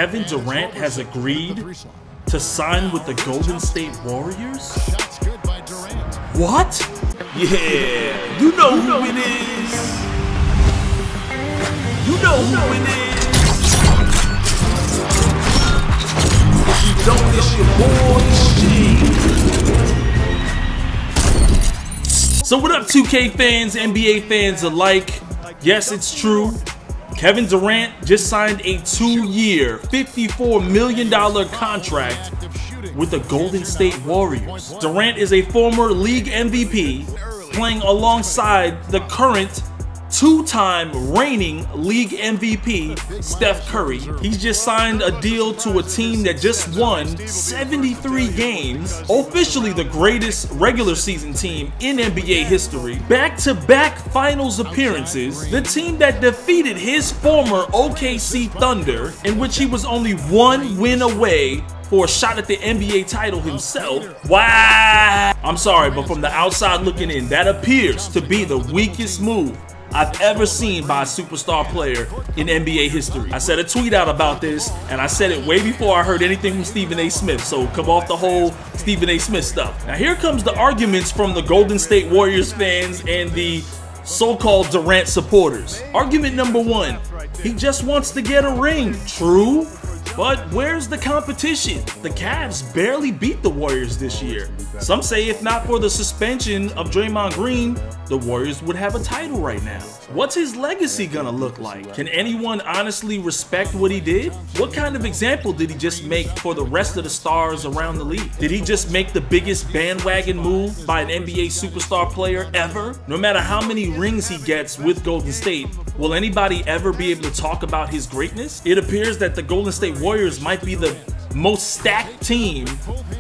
Kevin Durant has agreed to sign with the Golden State Warriors? What? Yeah, you know who it is. You know who it is. If you don't, it's your boy Shane. So what up, 2K fans, NBA fans alike? Yes, it's true. Kevin Durant just signed a 2-year, $54 million contract with the Golden State Warriors. Durant is a former league MVP playing alongside the current two-time reigning league MVP, Steph Curry. He's just signed a deal to a team that just won 73 games, officially the greatest regular season team in NBA history, back-to-back finals appearances, the team that defeated his former OKC Thunder, in which he was only one win away for a shot at the NBA title himself. Wow! I'm sorry, but from the outside looking in, that appears to be the weakest move I've ever seen by a superstar player in NBA history. I said a tweet out about this, and I said it way before I heard anything from Stephen A. Smith, so come off the whole Stephen A. Smith stuff. Now here comes the arguments from the Golden State Warriors fans and the so-called Durant supporters. Argument number one, he just wants to get a ring. True. But where's the competition? The Cavs barely beat the Warriors this year. Some say if not for the suspension of Draymond Green, the Warriors would have a title right now. What's his legacy gonna look like? Can anyone honestly respect what he did? What kind of example did he just make for the rest of the stars around the league? Did he just make the biggest bandwagon move by an NBA superstar player ever? No matter how many rings he gets with Golden State, will anybody ever be able to talk about his greatness? It appears that the Golden State Warriors might be the most stacked team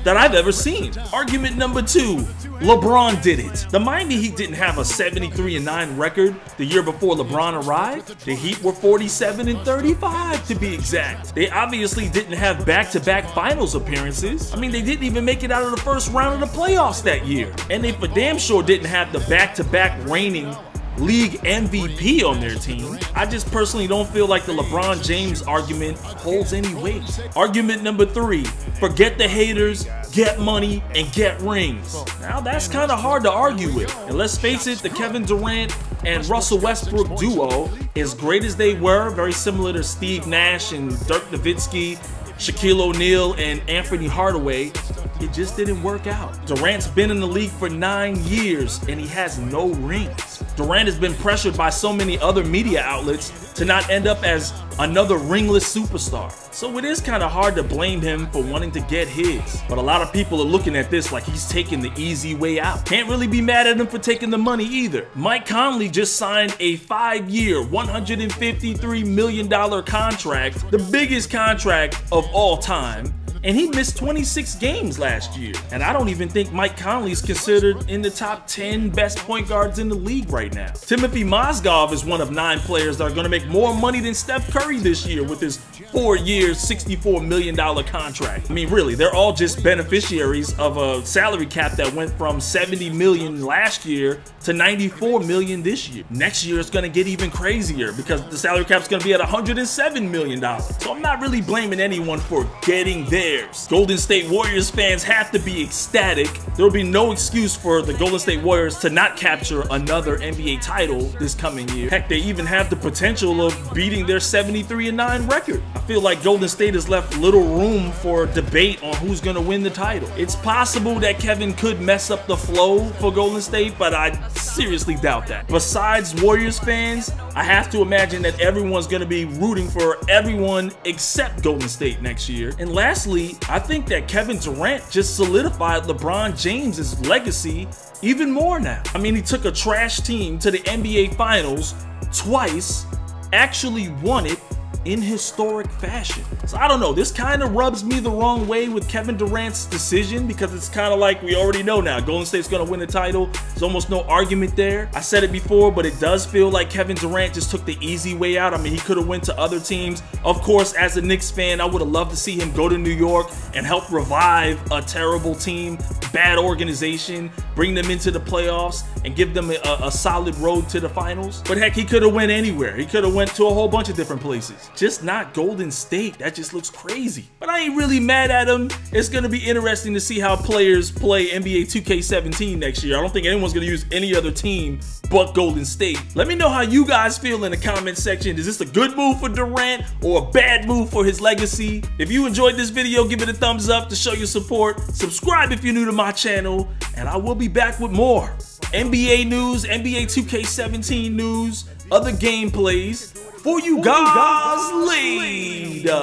that I've ever seen. Argument number two, LeBron did it. The Miami Heat didn't have a 73-9 record the year before LeBron arrived. The Heat were 47-35 to be exact. They obviously didn't have back-to-back finals appearances. I mean, they didn't even make it out of the first round of the playoffs that year. And they for damn sure didn't have the back-to-back reigning league MVP on their team. I just personally don't feel like the LeBron James argument holds any weight. Argument number three, forget the haters, get money, and get rings. Now that's kind of hard to argue with. And let's face it, the Kevin Durant and Russell Westbrook duo, as great as they were, very similar to Steve Nash and Dirk Nowitzki, Shaquille O'Neal, and Anthony Hardaway, it just didn't work out. Durant's been in the league for 9 years and he has no rings. Durant has been pressured by so many other media outlets to not end up as another ringless superstar. So it is kind of hard to blame him for wanting to get his. But a lot of people are looking at this like he's taking the easy way out. Can't really be mad at him for taking the money either. Mike Conley just signed a 5-year, $153 million contract, the biggest contract of all time. And he missed 26 games last year. And I don't even think Mike Conley's considered in the top 10 best point guards in the league right now. Timothy Mozgov is one of 9 players that are going to make more money than Steph Curry this year with his 4-year, $64 million contract. I mean, really, they're all just beneficiaries of a salary cap that went from $70 million last year to $94 million this year. Next year, it's going to get even crazier because the salary cap is going to be at $107 million. So I'm not really blaming anyone for getting there. Golden State Warriors fans have to be ecstatic. There will be no excuse for the Golden State Warriors to not capture another NBA title this coming year. Heck, they even have the potential of beating their 73-9 record. I feel like Golden State has left little room for debate on who's going to win the title. It's possible that Kevin could mess up the flow for Golden State, but I seriously doubt that. Besides Warriors fans, I have to imagine that everyone's going to be rooting for everyone except Golden State next year. And lastly, I think that Kevin Durant just solidified LeBron James's legacy even more now. I mean, he took a trash team to the NBA Finals twice, actually won it in historic fashion. So I don't know, this kind of rubs me the wrong way with Kevin Durant's decision because it's kind of like we already know now Golden State's gonna win the title. There's almost no argument there. I said it before, but it does feel like Kevin Durant just took the easy way out. I mean, he could have went to other teams. Of course, as a Knicks fan, I would have loved to see him go to New York and help revive a terrible team, bad organization, bring them into the playoffs and give them a solid road to the finals. But heck, he could have went anywhere. He could have went to a whole bunch of different places. just not Golden State. That just looks crazy. But I ain't really mad at him. It's going to be interesting to see how players play NBA 2K17 next year. I don't think anyone's going to use any other team but Golden State. Let me know how you guys feel in the comment section. Is this a good move for Durant or a bad move for his legacy? If you enjoyed this video, give it a thumbs up to show your support. Subscribe if you're new to my channel, and I will be back with more NBA news, NBA 2K17 news, other gameplays for you guys later.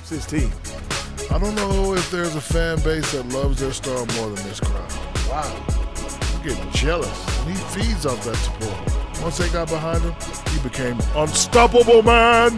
16. I don't know if there's a fan base that loves their star more than this crowd. Wow. I'm getting jealous. And he feeds off that support. Once they got behind him, he became unstoppable, man.